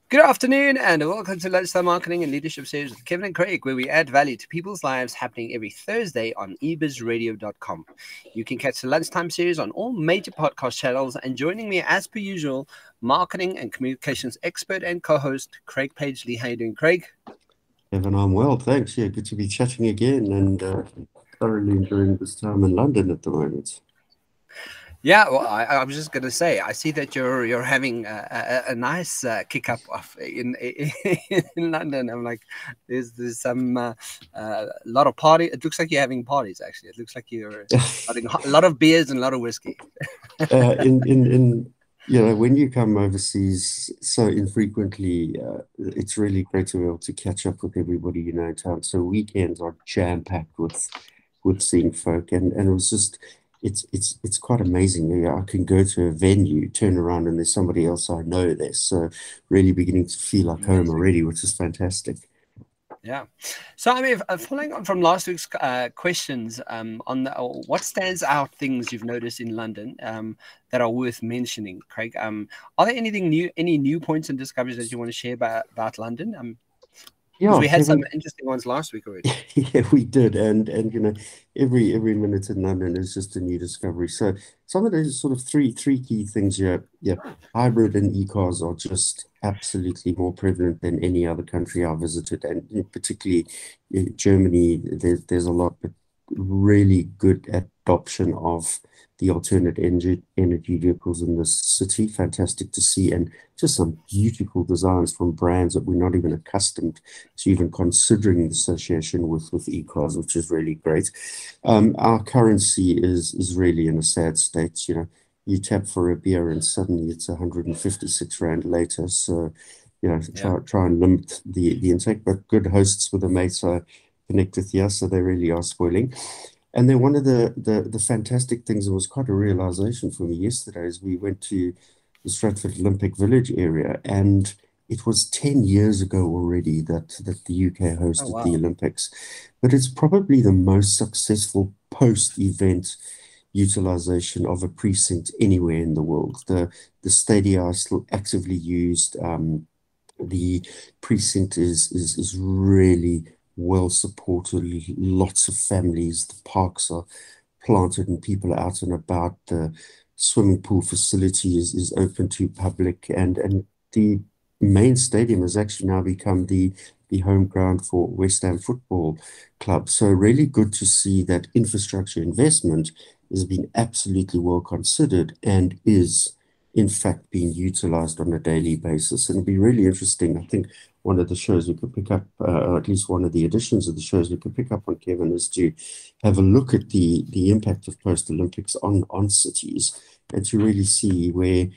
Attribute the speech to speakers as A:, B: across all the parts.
A: Good afternoon and welcome to Lunchtime Marketing and Leadership Series with Kevin and Craig, where we add value to people's lives, happening every Thursday on ebizradio.com. You can catch the Lunchtime series on all major podcast channels, and joining me as per usual, marketing and communications expert and co-host Craig Pagely. How you doing, Craig?
B: Evan, I'm well, thanks. Yeah, good to be chatting again and thoroughly enjoying this time in London at the moment.
A: Yeah, well, I was just going to say, I see that you're having a nice kick up of in London. I'm like, there's some lot of party. It looks like you're having parties. Actually, it looks like you're having a lot of beers and a lot of whiskey.
B: When you come overseas so infrequently, it's really great to be able to catch up with everybody in town. So weekends are jam-packed with seeing folk, and it was just it's quite amazing. Yeah, I can go to a venue, turn around, and there's somebody else I know there. So really beginning to feel like home
A: Amazing.
B: already, which is fantastic.
A: Yeah. So, I mean, following on from last week's questions on what stands out things you've noticed in London that are worth mentioning, Craig. Are there any new points and discoveries that you want to share about London? Because
B: Yeah,
A: we had some
B: Kevin.
A: interesting ones last week already.
B: Yeah, we did, and every minute in London is just a new discovery. So some of those sort of three key things here. Yeah, hybrid and e-cars are just absolutely more prevalent than any other country I've visited, and particularly Germany. There's a lot, but really good adoption of the alternate energy vehicles in the city. Fantastic to see, and just some beautiful designs from brands that we're not even accustomed to even considering the association with e-cars, which is really great. Our currency is really in a sad state. You tap for a beer and suddenly it's 156 Rand later. So,
A: Yeah.
B: try and limit the intake, but good hosts with the mates I connect with here, so they really are spoiling. And then one of the fantastic things, it was quite a realization for me yesterday, is we went to the Stratford Olympic Village area, and it was 10 years ago already that the UK
A: Oh,
B: hosted the
A: wow.
B: Olympics. But it's probably the most successful post-event utilization of a precinct anywhere in the world. The stadia are still actively used. The precinct is really well supported. Lots of families. The parks are planted and people are out and about. The swimming pool facility is open to public, and the main stadium has actually now become the home ground for West Ham Football Club. So really good to see that infrastructure investment has been absolutely well considered and is in fact being utilized on a daily basis. And it'd be really interesting. I think one of the shows we could pick up, or at least one of the editions of the shows we could pick up on, Kevin, is to have a look at the impact of post-Olympics on cities, and to really see where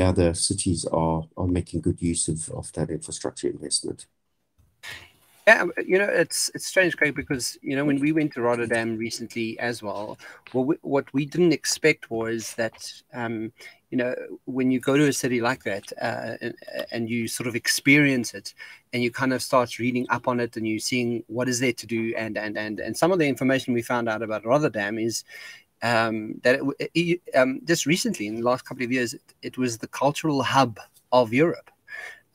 B: other cities are making good use of that infrastructure investment.
A: Yeah, it's strange, Craig, because when we went to Rotterdam recently as well, what we didn't expect was that when you go to a city like that and you sort of experience it, and you kind of start reading up on it, and you're seeing what is there to do, and some of the information we found out about Rotterdam is that just recently in the last couple of years it was the cultural hub of Europe.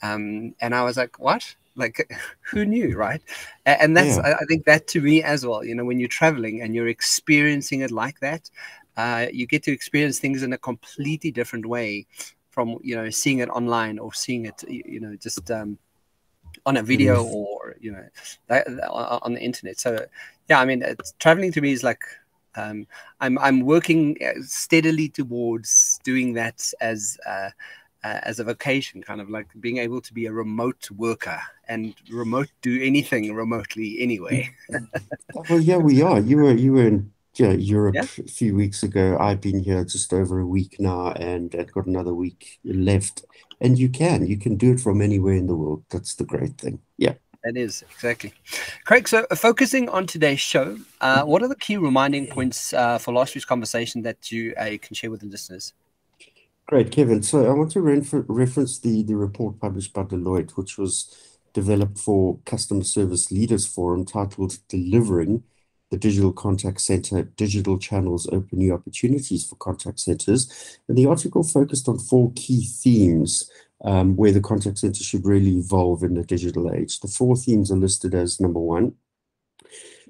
A: And I was like, what? Like, who knew, right? And that's,
B: Yeah.
A: I think that to me as well, when you're traveling and you're experiencing it like that, you get to experience things in a completely different way from, seeing it online or seeing it, just on a video
B: Mm.
A: or, on the internet. So, yeah, I mean, traveling to me is like, I'm working steadily towards doing that as a vocation, kind of like being able to be a remote worker and do anything remotely anyway.
B: Well, yeah, we are. You were in, Europe
A: Yeah,
B: a few weeks ago. I've been here just over a week now, and I've got another week left. And you can do it from anywhere in the world. That's the great thing. Yeah.
A: that is exactly. Craig, so focusing on today's show, what are the key reminding points for last week's conversation that you can share with the listeners?
B: Great, Kevin. So I want to reference the report published by Deloitte, which was developed for Customer Service Leaders Forum, titled Delivering the Digital Contact Center. Digital Channels Open New Opportunities for Contact Centers. And the article focused on four key themes where the contact center should really evolve in the digital age. The four themes are listed as number one,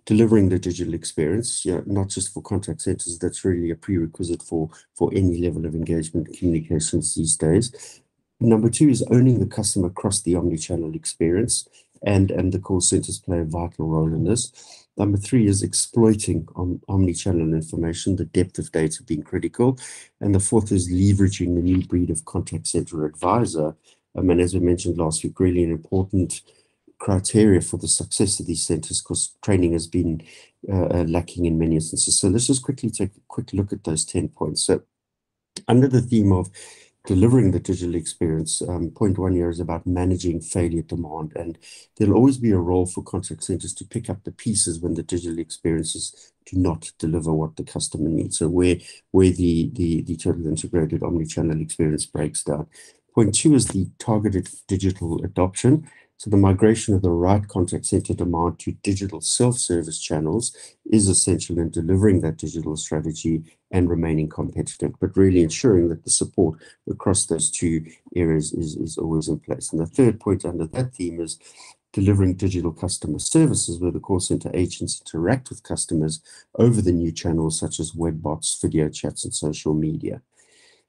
B: delivering the digital experience, not just for contact centers. That's really a prerequisite for any level of engagement and communications these days. Number two is owning the customer across the omni-channel experience, and the call centers play a vital role in this. Number three is exploiting omni-channel information, the depth of data being critical. And the fourth is leveraging the new breed of contact center advisor. And as we mentioned last week, really an important criteria for the success of these centers, because training has been lacking in many instances. So let's just quickly take a quick look at those 10 points. So under the theme of delivering the digital experience, point one here is about managing failure demand, and there'll always be a role for contact centers to pick up the pieces when the digital experiences do not deliver what the customer needs. So where the total integrated omni-channel experience breaks down. Point two is the targeted digital adoption. So the migration of the right contact center demand to digital self-service channels is essential in delivering that digital strategy and remaining competitive, but really ensuring that the support across those two areas is always in place. And the third point under that theme is delivering digital customer services, where the call center agents interact with customers over the new channels such as web bots, video chats, and social media.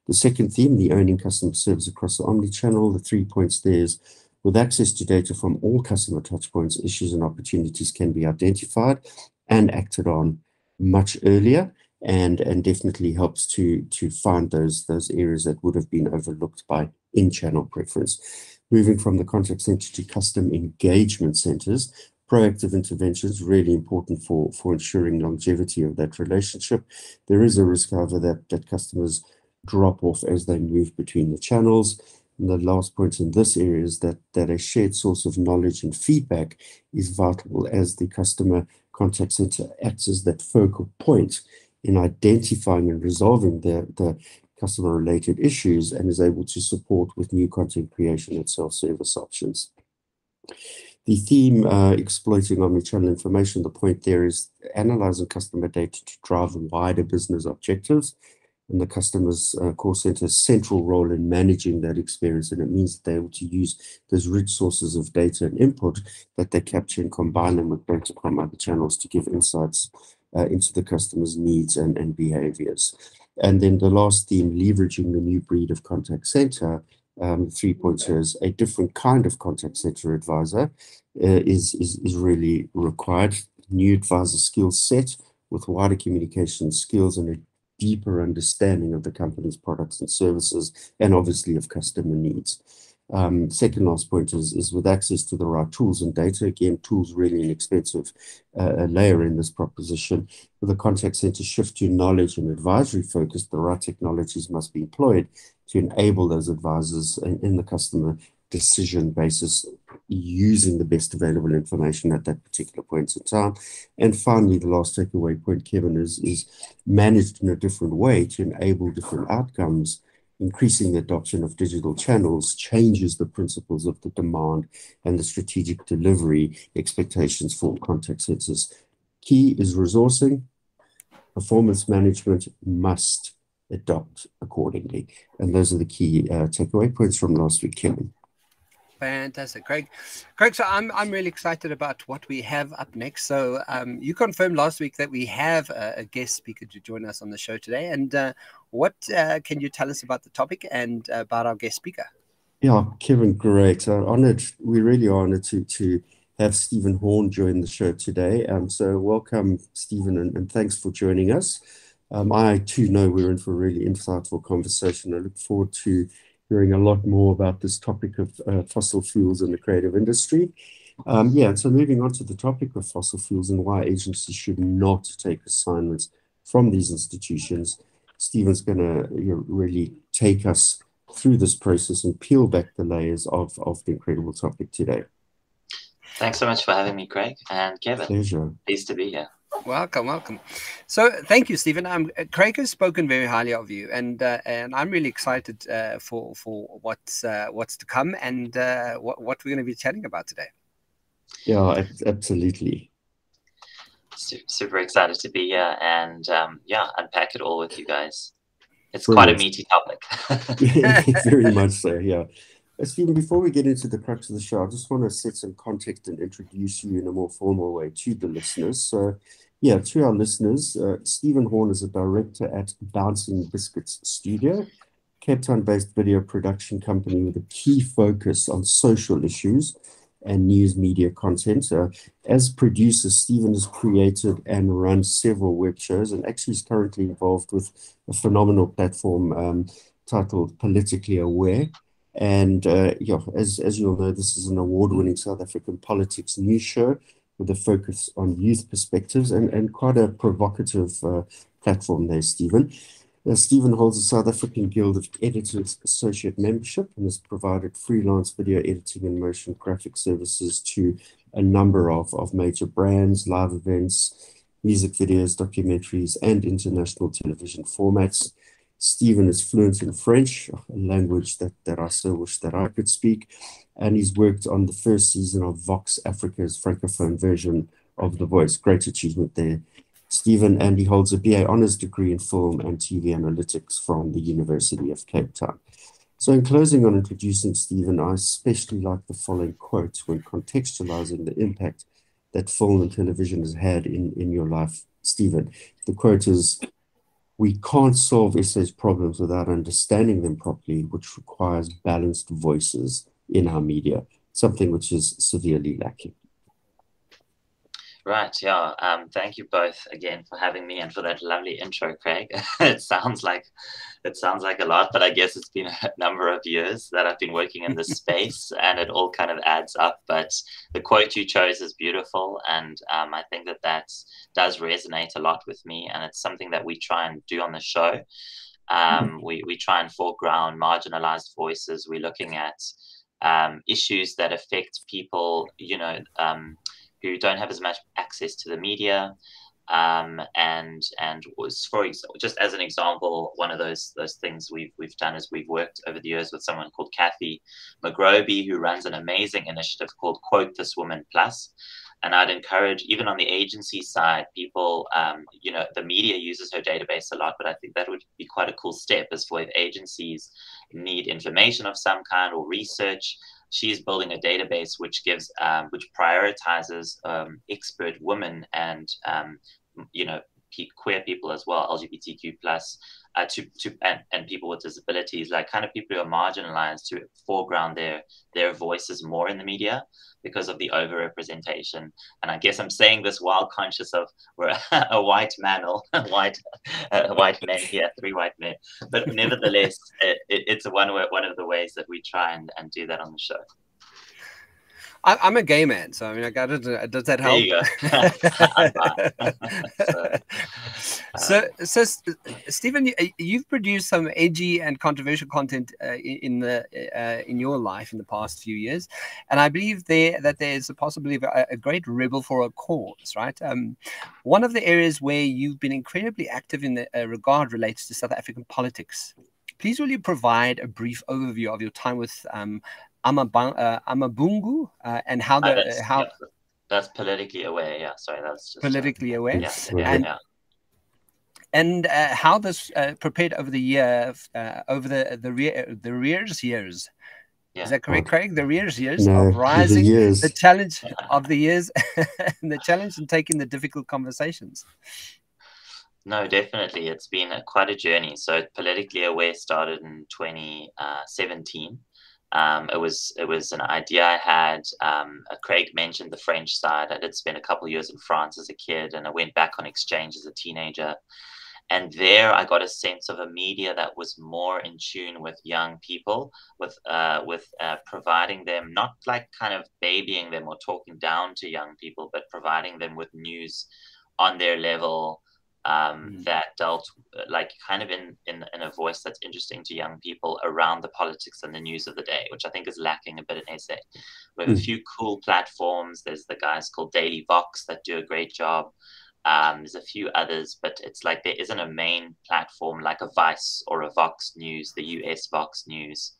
B: The second theme, the owning customer service across the omni-channel. The 3 points there is, with access to data from all customer touchpoints, issues and opportunities can be identified and acted on much earlier, and definitely helps to find those areas that would have been overlooked by in-channel preference. Moving from the contact center to custom engagement centers, proactive interventions really important for ensuring longevity of that relationship. There is a risk, however, that customers drop off as they move between the channels. And the last point in this area is that a shared source of knowledge and feedback is vital, as the customer contact center acts as that focal point in identifying and resolving the customer-related issues, and is able to support with new content creation and self-service options. The theme, exploiting omnichannel information, the point there is analyzing customer data to drive wider business objectives, and the customer's call center's central role in managing that experience. And it means that they're able to use those rich sources of data and input that they capture and combine them with data from other channels to give insights into the customer's needs and behaviors. And then the last theme, leveraging the new breed of contact center. 3 points here is a different kind of contact center advisor is really required. New advisor skill set with wider communication skills and a deeper understanding of the company's products and services, and obviously of customer needs. Second last point is with access to the right tools and data. Again, tools really an expensive layer in this proposition. With the contact center shift to knowledge and advisory focus, the right technologies must be employed to enable those advisors in the customer decision basis, using the best available information at that particular point in time. And finally, the last takeaway point, Kevin, is managed in a different way to enable different outcomes. Increasing the adoption of digital channels changes the principles of the demand and the strategic delivery expectations for contact centers. Key is resourcing. Performance management must adopt accordingly. And those are the key takeaway points from last week, Kevin.
A: Fantastic, Craig. So I'm really excited about what we have up next. So you confirmed last week that we have a guest speaker to join us on the show today. And what can you tell us about the topic and about our guest speaker?
B: Yeah, Kevin, great. Honored. We really are honored to have Stephen Horn join the show today. So welcome, Stephen, and thanks for joining us. I too know we're in for a really insightful conversation. I look forward to hearing a lot more about this topic of fossil fuels in the creative industry. So moving on to the topic of fossil fuels and why agencies should not take assignments from these institutions, Stephen's going to really take us through this process and peel back the layers of the incredible topic today.
C: Thanks so much for having me, Craig and Kevin.
B: Pleasure.
C: Pleased to be here.
A: Welcome. So thank you, Stephen. Craig has spoken very highly of you, and I'm really excited for what's to come and what we're going to be chatting about today.
B: Yeah, absolutely.
C: Super excited to be here and unpack it all with you guys. It's quite a meaty topic.
B: Very much so, yeah. Stephen, before we get into the crux of the show, I just want to set some context and introduce you in a more formal way to the listeners. So, yeah, to our listeners, Stephen Horn is a director at Bouncing Biscuits Studio, Cape Town-based video production company with a key focus on social issues and news media content. As producer, Stephen has created and run several web shows, and actually is currently involved with a phenomenal platform titled Politically Aware. And yeah, as you all know, this is an award-winning South African politics news show with a focus on youth perspectives and quite a provocative platform there, Stephen. Stephen holds a South African Guild of Editors Associate membership and has provided freelance video editing and motion graphic services to a number of major brands, live events, music videos, documentaries, and international television formats. Stephen is fluent in French, a language that I so wish that I could speak, and he's worked on the first season of Vox Africa's francophone version of The Voice. Great achievement there, Stephen, and he holds a BA Honours degree in Film and TV Analytics from the University of Cape Town. So in closing on introducing Stephen, I especially like the following quote when contextualizing the impact that film and television has had in your life, Stephen. The quote is, "We can't solve SA's problems without understanding them properly, which requires balanced voices in our media," something which is severely lacking.
C: Right, yeah. Thank you both again for having me and for that lovely intro, Craig. It sounds like a lot, but I guess it's been a number of years that I've been working in this space, and it all kind of adds up. But the quote you chose is beautiful, and I think that does resonate a lot with me, and it's something that we try and do on the show. We try and foreground marginalized voices. We're looking at issues that affect people, who don't have as much access to the media, and was, for example, just as an example, one of those things we've done is we've worked over the years with someone called Kathy McGroby, who runs an amazing initiative called Quote This Woman Plus. And I'd encourage, even on the agency side, people, the media uses her database a lot, but I think that would be quite a cool step, as for if agencies need information of some kind or research. She's building a database which gives, which prioritizes expert women and queer people as well, LGBTQ plus, and people with disabilities, like kind of people who are marginalized, to foreground their voices more in the media because of the overrepresentation. And I guess I'm saying this while conscious of we're a white man, or white men here, 3 white men, but nevertheless, it's one of the ways that we try and do that on the show.
A: I'm a gay man, so I mean, does that help?
C: There you
A: go. So Stephen, you've produced some edgy and controversial content in your life in the past few years, and I believe that there's a possibility of a great rebel for a cause, right? One of the areas where you've been incredibly active in the regard relates to South African politics. Please, will you provide a brief overview of your time with Amabungu and how
C: that's politically aware. Yeah, sorry, that's just
A: politically aware.
C: Yeah.
A: And how this prepared over the year, over the rears years. Yeah. Is that correct, Craig? The rears years of rising, the challenge of the years, and the challenge in taking the difficult conversations.
C: No, definitely, it's been quite a journey. So politically aware started in 2017. It was an idea I had. Craig mentioned the French side. I did spend a couple of years in France as a kid, and I went back on exchange as a teenager. And there I got a sense of a media that was more in tune with young people, with providing them, not like kind of babying them or talking down to young people, but providing them with news on their level, that dealt like kind of in a voice that's interesting to young people around the politics and the news of the day, which I think is lacking a bit in SA. We have a few cool platforms. There's the guys called Daily Vox that do a great job. There's a few others, but it's like there isn't a main platform like a Vice or a Vox News, the US Vox News,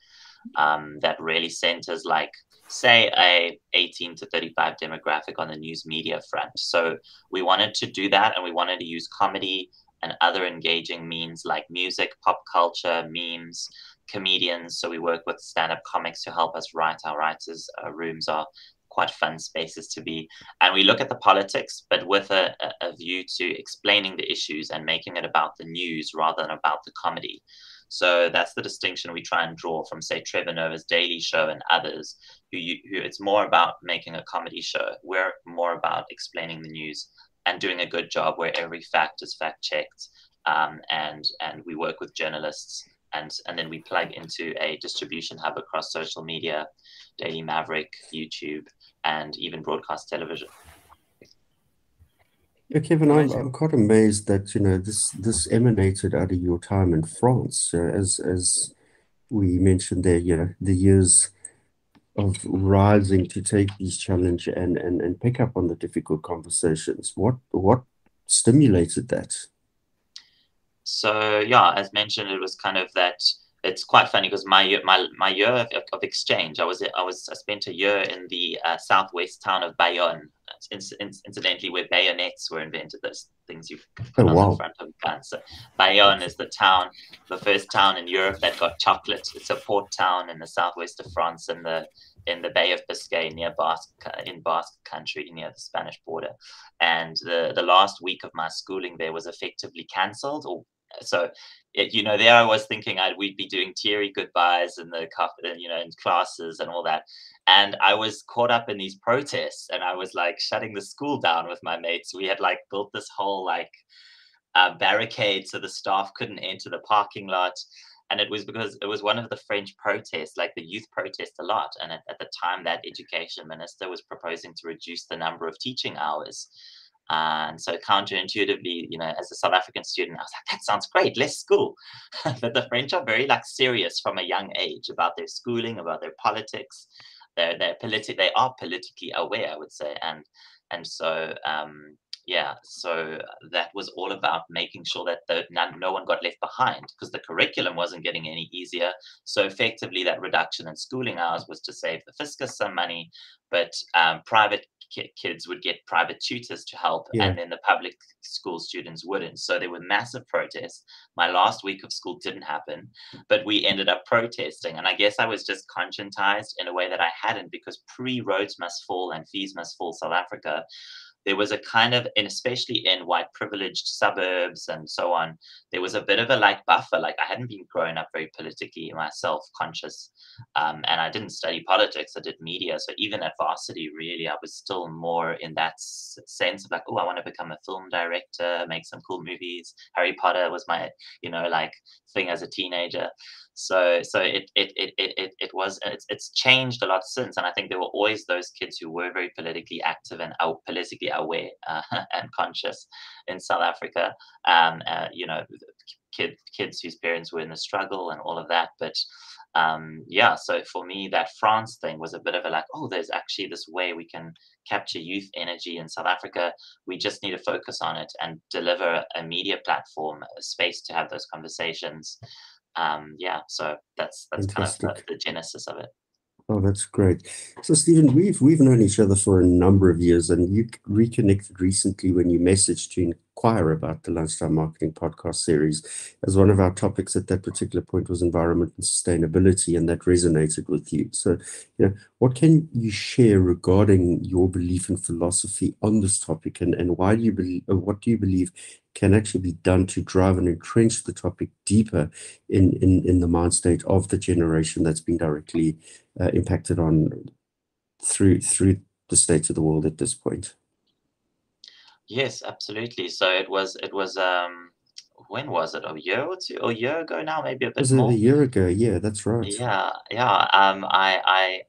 C: that really centers, like, say, a 18 to 35 demographic on the news media front. So we wanted to do that, and we wanted to use comedy and other engaging means like music, pop culture, memes, comedians. So we work with stand-up comics to help us write. Our writers' rooms are quite fun spaces to be. And we look at the politics, but with a view to explaining the issues and making it about the news rather than about the comedy. So that's the distinction we try and draw from, say, Trevor Noah's Daily Show and others, who it's more about making a comedy show. We're more about explaining the news and doing a good job where every fact is fact-checked. And we work with journalists, and then we plug into a distribution hub across social media, Daily Maverick, YouTube, and even broadcast television.
B: Yeah, Kevin, I'm quite amazed that this emanated out of your time in France. As we mentioned there, the years of rising to take these challenge and pick up on the difficult conversations. What stimulated that?
C: So yeah, as mentioned, it was kind of that. It's quite funny because my year of exchange, I spent a year in the southwest town of Bayonne, incidentally, where bayonets were invented. Those things you put on the front of guns. So Bayonne is the first town in Europe that got chocolate. It's a port town in the southwest of France, in the Bay of Biscay, near Basque Country, near the Spanish border. And the last week of my schooling there was effectively cancelled. So, there I was thinking we'd be doing teary goodbyes in the in classes and all that. And I was caught up in these protests, and I was like shutting the school down with my mates. We had like built this whole barricade so the staff couldn't enter the parking lot. And it was because it was one of the French protests, like the youth protest a lot. And at the time, that education minister was proposing to reduce the number of teaching hours. And so counterintuitively, as a South African student, I was like, that sounds great, less school. But the French are very serious from a young age about their schooling, about their politics. They are politically aware, I would say. And so, so that was all about making sure that no one got left behind, because the curriculum wasn't getting any easier. So effectively, that reduction in schooling hours was to save the fiscus some money, but private kids would get private tutors to help, and then the public school students wouldn't. So there were massive protests. My last week of school didn't happen, but we ended up protesting. And I guess I was just conscientized in a way that I hadn't, because pre-Rhodes Must Fall and Fees Must Fall South Africa, there was a kind of, and especially in white privileged suburbs and so on, there was a bit of a buffer. I hadn't been growing up very politically myself, conscious, and I didn't study politics. I did media. So even at varsity, really, I was still more in that sense of I want to become a film director, make some cool movies. Harry Potter was my, thing as a teenager. So it's changed a lot since, and I think there were always those kids who were very politically active and politically aware and conscious in South Africa. Kids whose parents were in the struggle and all of that. But so for me, that France thing was a bit of there's actually this way we can capture youth energy in South Africa. We just need to focus on it and deliver a media platform, a space to have those conversations. So that's kind of the genesis of it.
B: Oh, that's great. So, Stephen, we've known each other for a number of years, and you reconnected recently when you messaged to inquire about the Lunchtime Marketing podcast series, as one of our topics at that particular point was environment and sustainability, and that resonated with you. So, what can you share regarding your belief and philosophy on this topic, and why do you believe, or what do you believe can actually be done to drive and entrench the topic deeper in the mind state of the generation that's been directly impacted on through the state of the world at this point?
C: Yes, absolutely. So it was when was it? A year ago now, maybe a bit more.
B: A year ago? Yeah, that's right.
C: Yeah. I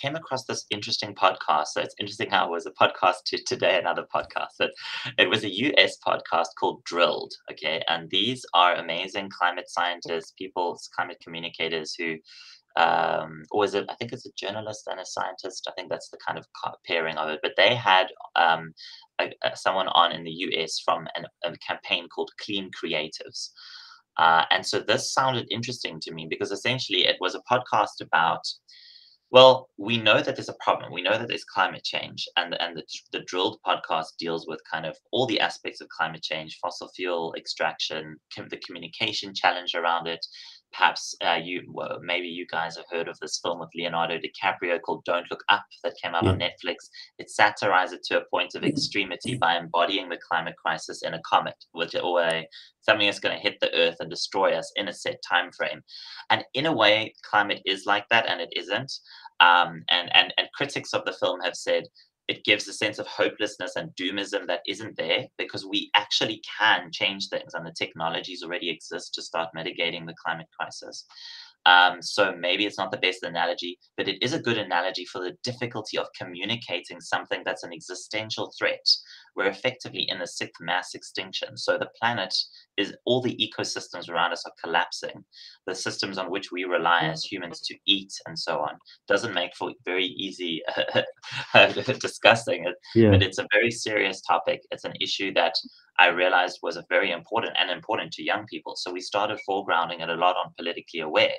C: came across this interesting podcast. So it's interesting how it was a podcast to today another podcast. But it was a US podcast called Drilled. Okay, and these are amazing climate scientists, climate communicators who. I think it's a journalist and a scientist. I think that's the kind of pairing of it. But they had someone on in the US from a campaign called Clean Creatives. And so this sounded interesting to me because essentially it was a podcast about, well, we know that there's a problem. We know that there's climate change, and the Drilled podcast deals with kind of all the aspects of climate change, fossil fuel extraction, the communication challenge around it, perhaps maybe you guys have heard of this film with Leonardo DiCaprio called Don't Look Up that came out on Netflix. It satirized it to a point of extremity by embodying the climate crisis in a comet, something that's going to hit the earth and destroy us in a set time frame. And in a way, climate is like that, and it isn't. And critics of the film have said it gives a sense of hopelessness and doomism that isn't there, because we actually can change things and the technologies already exist to start mitigating the climate crisis. So maybe it's not the best analogy, but it is a good analogy for the difficulty of communicating something that's an existential threat. We're effectively in the sixth mass extinction. So the planet all the ecosystems around us are collapsing. The systems on which we rely as humans to eat and so on doesn't make for very easy discussing it, but it's a very serious topic. It's an issue that I realized was very important to young people. So we started foregrounding it a lot on Politically Aware.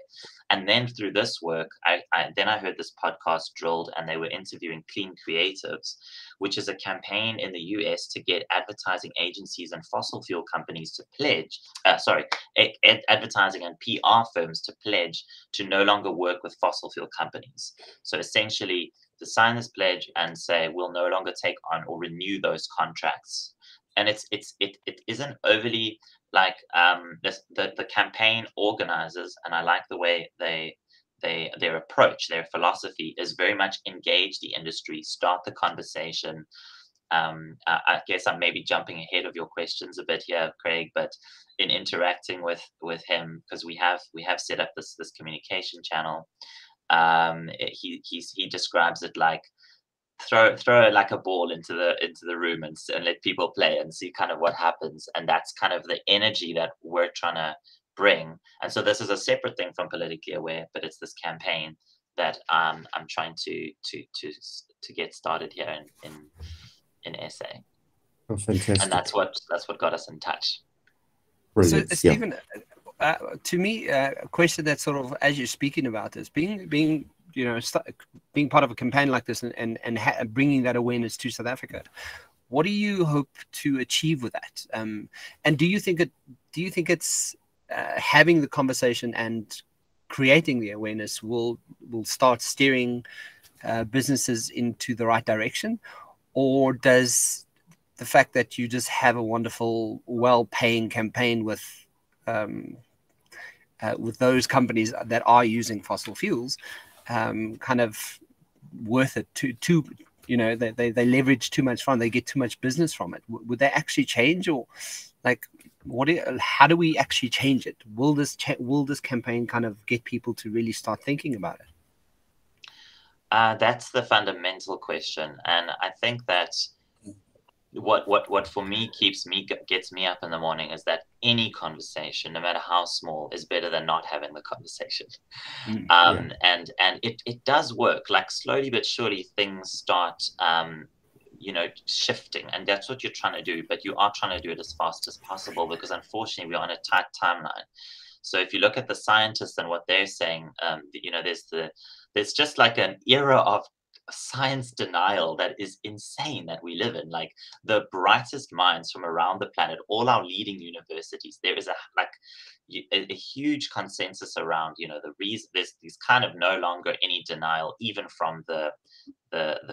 C: And then through this work, I heard this podcast drilled, and they were interviewing Clean Creatives, which is a campaign in the US to get advertising agencies and fossil fuel companies to pledge, advertising and PR firms to pledge to no longer work with fossil fuel companies. So essentially, to sign this pledge and say, we'll no longer take on or renew those contracts. And it isn't overly like the campaign organizers, and I like the way their approach, their philosophy is very much engage the industry, start the conversation. I guess I'm maybe jumping ahead of your questions a bit here, Craig, but in interacting with him, because we have set up this communication channel, he describes it like throw like a ball into the room and let people play and see kind of what happens. And that's kind of the energy that we're trying to bring. And so this is a separate thing from Politically Aware, but it's this campaign that I'm trying to get started here in SA.
B: Oh, fantastic!
C: And that's what got us in touch.
B: Brilliant.
A: So, Stephen, to me, a question that sort of, as you're speaking about this, being part of a campaign like this and bringing that awareness to South Africa, what do you hope to achieve with that? And do you think it's having the conversation and creating the awareness will start steering businesses into the right direction, or does the fact that you just have a wonderful, well-paying campaign with those companies that are using fossil fuels kind of worth it to they leverage too much from, they get too much business from it? Would they actually change, or like how do we actually change it? Will this campaign kind of get people to really start thinking about it?
C: That's the fundamental question, and I think that what for me gets me up in the morning is that any conversation, no matter how small, is better than not having the conversation. And it does work. Like slowly but surely things start shifting, and that's what you're trying to do, but you are trying to do it as fast as possible, because unfortunately we're on a tight timeline. So if you look at the scientists and what they're saying, there's just like an era of science denial that is insane that we live in. Like the brightest minds from around the planet, all our leading universities, there is a huge consensus around, the reason there's kind of no longer any denial, even from the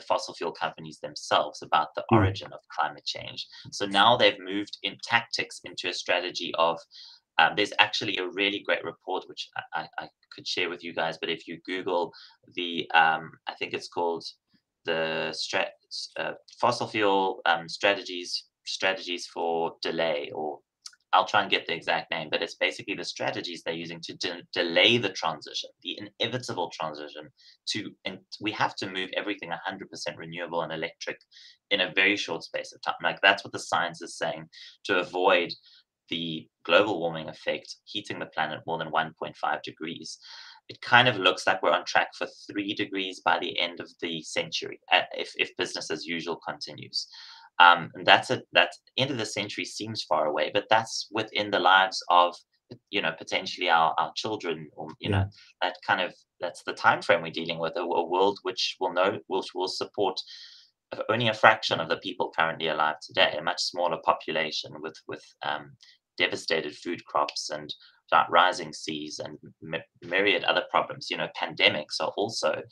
C: fossil fuel companies themselves, about the origin of climate change. So now they've moved in tactics into a strategy of there's actually a really great report which I could share with you guys, but if you Google the I think it's called the fossil fuel strategies for delay, or I'll try and get the exact name, but it's basically the strategies they're using to delay the transition, the inevitable transition and we have to move everything 100% renewable and electric in a very short space of time. Like that's what the science is saying, to avoid the global warming effect heating the planet more than 1.5 degrees. It kind of looks like we're on track for 3 degrees by the end of the century, if business as usual continues. And that's end of the century seems far away, but that's within the lives of potentially our children, or that's the time frame we're dealing with, a world which will support only a fraction of the people currently alive today, a much smaller population with devastated food crops and rising seas, and myriad other problems. You know, pandemics are also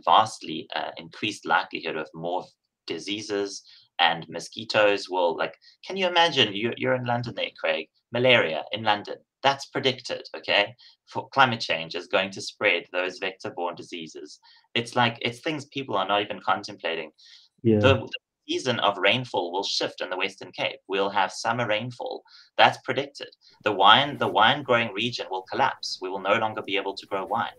C: vastly increased likelihood of more diseases, and mosquitoes will, like, can you imagine, you're in London there, Craig, malaria in London, that's predicted, okay, for climate change is going to spread those vector-borne diseases. It's like, it's things people are not even contemplating.
B: Yeah.
C: The season of rainfall will shift in the Western Cape. We'll have summer rainfall. That's predicted. The wine growing region will collapse. We will no longer be able to grow wine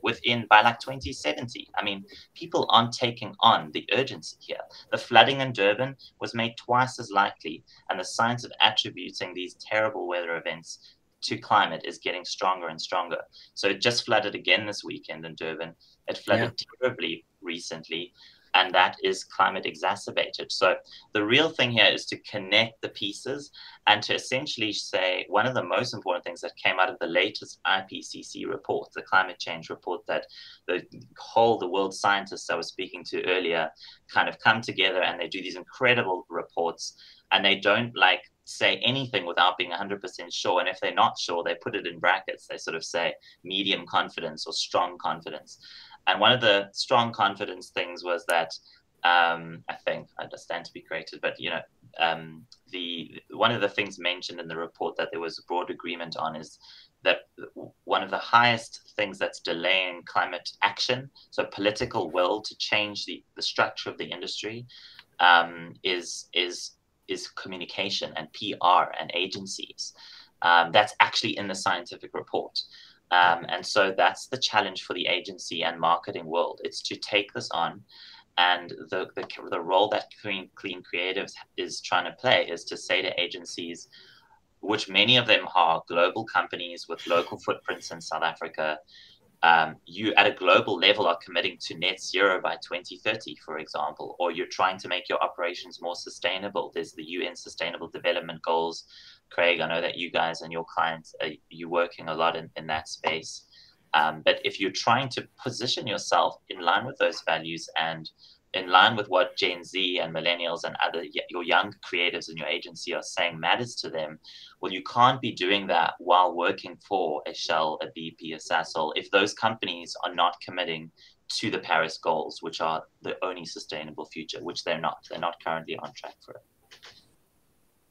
C: by like 2070. I mean, people aren't taking on the urgency here. The flooding in Durban was made twice as likely, and the science of attributing these terrible weather events to climate is getting stronger and stronger. So it just flooded again this weekend in Durban. It flooded terribly recently, and that is climate exacerbated. So the real thing here is to connect the pieces and to essentially say, one of the most important things that came out of the latest IPCC report, the climate change report, that the world scientists I was speaking to earlier kind of come together, and they do these incredible reports, and they don't like say anything without being 100% sure. And if they're not sure, they put it in brackets. They sort of say medium confidence or strong confidence. And one of the strong confidence things was that, I think, I understand to be corrected, but, you know, one of the things mentioned in the report that there was a broad agreement on is that one of the highest things that's delaying climate action, so political will to change the structure of the industry, is communication and PR and agencies. That's actually in the scientific report. And so that's the challenge for the agency and marketing world. It's to take this on, and the role that Clean Creatives is trying to play is to say to agencies, which many of them are global companies with local footprints in South Africa, you at a global level are committing to net zero by 2030, for example, or you're trying to make your operations more sustainable. There's the UN Sustainable Development Goals. Craig, I know that you guys and your clients, you're working a lot in that space. But if you're trying to position yourself in line with those values and in line with what Gen Z and millennials and other your young creatives in your agency are saying matters to them, well, you can't be doing that while working for a Shell, a BP, a Sasol, if those companies are not committing to the Paris goals, which are the only sustainable future, which they're not. They're not currently on track for it.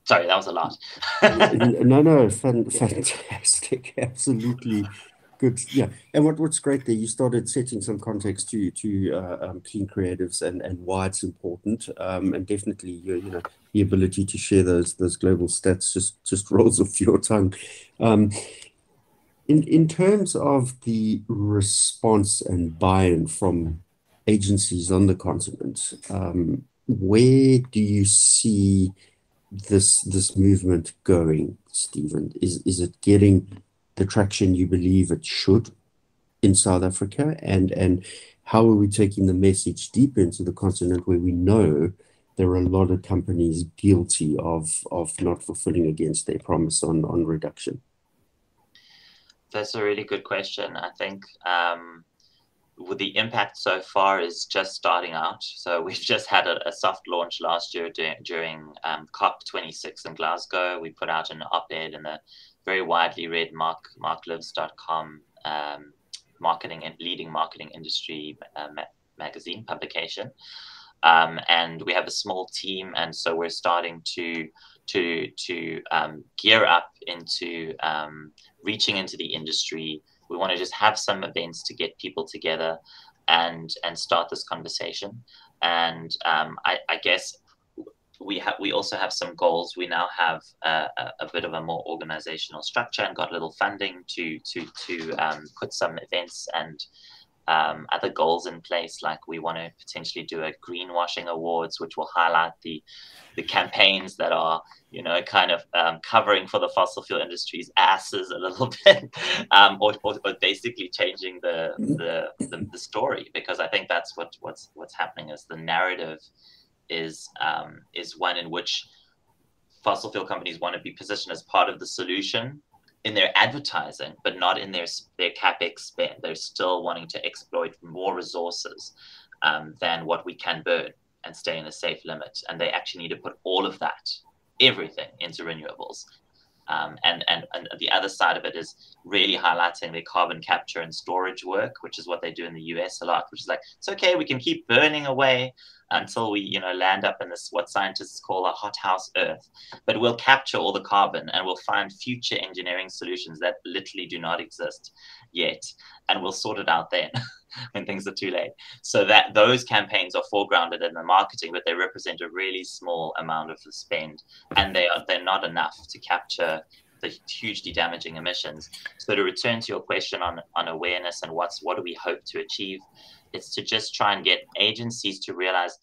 C: Sorry, that was a lot.
B: No, fantastic, absolutely. Good, yeah. And what's great there, you started setting some context to Clean Creatives and why it's important, and definitely you know, the ability to share those global stats just rolls off your tongue. In terms of the response and buy-in from agencies on the continent, where do you see this movement going, Stephen? Is it getting the traction you believe it should in South Africa, and how are we taking the message deep into the continent where we know there are a lot of companies guilty of not fulfilling against their promise on reduction?
C: That's a really good question. I think with the impact so far is just starting out. So we've just had a soft launch last year during COP26 in Glasgow. We put out an op-ed in the very widely read marklivs.com leading marketing industry magazine publication. And we have a small team, and so we're starting to gear up into reaching into the industry. We want to just have some events to get people together and start this conversation. And I guess we also have some goals. We now have a bit of a more organizational structure and got a little funding to put some events and other goals in place. Like we want to potentially do a greenwashing awards, which will highlight the campaigns that are, you know, kind of covering for the fossil fuel industry's asses a little bit, or basically changing the story, because I think that's what's happening is the narrative is one in which fossil fuel companies want to be positioned as part of the solution in their advertising, but not in their capex spend. They're still wanting to exploit more resources than what we can burn and stay in a safe limit. And they actually need to put all of that, everything, into renewables. And the other side of it is really highlighting their carbon capture and storage work, which is what they do in the US a lot, which is like, it's okay, we can keep burning away until we, you know, land up in this, what scientists call a hothouse Earth. But we'll capture all the carbon and we'll find future engineering solutions that literally do not exist yet. And we'll sort it out then when things are too late. So that those campaigns are foregrounded in the marketing, but they represent a really small amount of the spend. And they're not enough to capture the hugely damaging emissions. So to return to your question on awareness and what do we hope to achieve, it's to just try and get agencies to realize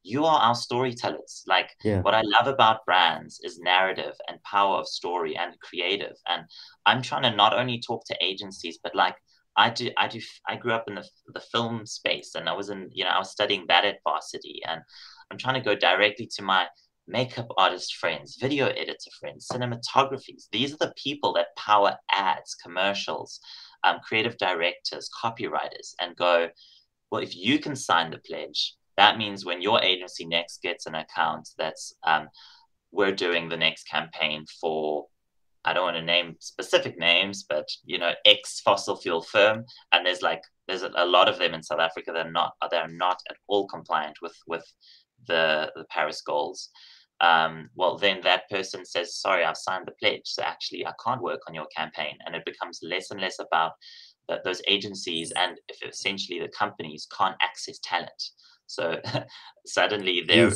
C: you are our storytellers. Like, what I love about brands is narrative and power of story and creative. And I'm trying to not only talk to agencies, but like I grew up in the film space, and I was studying that at varsity, and I'm trying to go directly to my makeup artist friends, video editor friends, cinematographies. These are the people that power ads, commercials, creative directors, copywriters, and go, well, if you can sign the pledge, that means when your agency next gets an account that's, we're doing the next campaign for, I don't want to name specific names, but, you know, X fossil fuel firm. And there's a lot of them in South Africa that are not at all compliant with the Paris goals. Well, then that person says, sorry, I've signed the pledge, so actually I can't work on your campaign. And it becomes less and less about those agencies, and if essentially the companies can't access talent. So suddenly their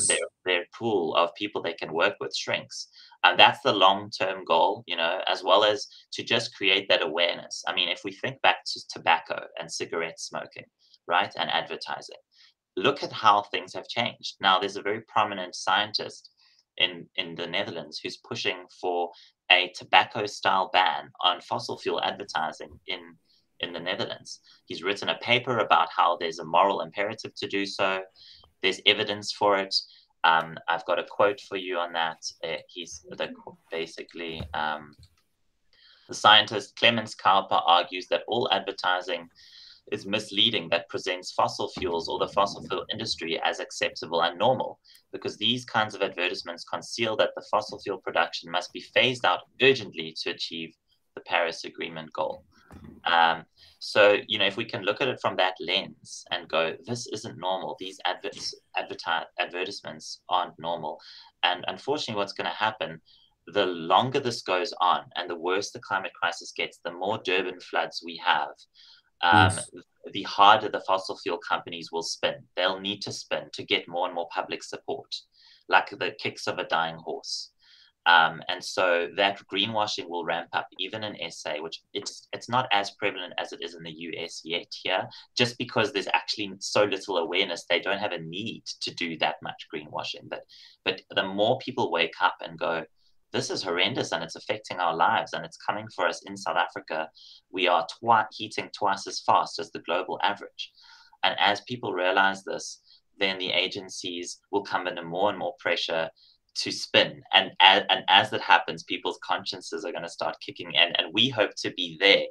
C: pool of people they can work with shrinks. And that's the long-term goal, you know, as well as to just create that awareness. I mean, if we think back to tobacco and cigarette smoking, right, and advertising, look at how things have changed. Now, there's a very prominent scientist in the Netherlands who's pushing for a tobacco-style ban on fossil fuel advertising in the Netherlands. He's written a paper about how there's a moral imperative to do so. There's evidence for it. I've got a quote for you on that. The scientist Clemens Kauper argues that all advertising is misleading that presents fossil fuels or the fossil fuel industry as acceptable and normal, because these kinds of advertisements conceal that the fossil fuel production must be phased out urgently to achieve the Paris Agreement goal. So, you know, if we can look at it from that lens and go, this isn't normal, these advertisements aren't normal. And unfortunately, what's going to happen, the longer this goes on and the worse the climate crisis gets, the more Durban floods we have, the harder the fossil fuel companies will spin. They'll need to spin to get more and more public support, like the kicks of a dying horse. And so that greenwashing will ramp up even in SA, which it's not as prevalent as it is in the US yet here, just because there's actually so little awareness. They don't have a need to do that much greenwashing. But the more people wake up and go, this is horrendous and it's affecting our lives and it's coming for us in South Africa, we are heating twice as fast as the global average. And as people realize this, then the agencies will come under more and more pressure to spin. And as that happens, people's consciences are going to start kicking in. And we hope to be there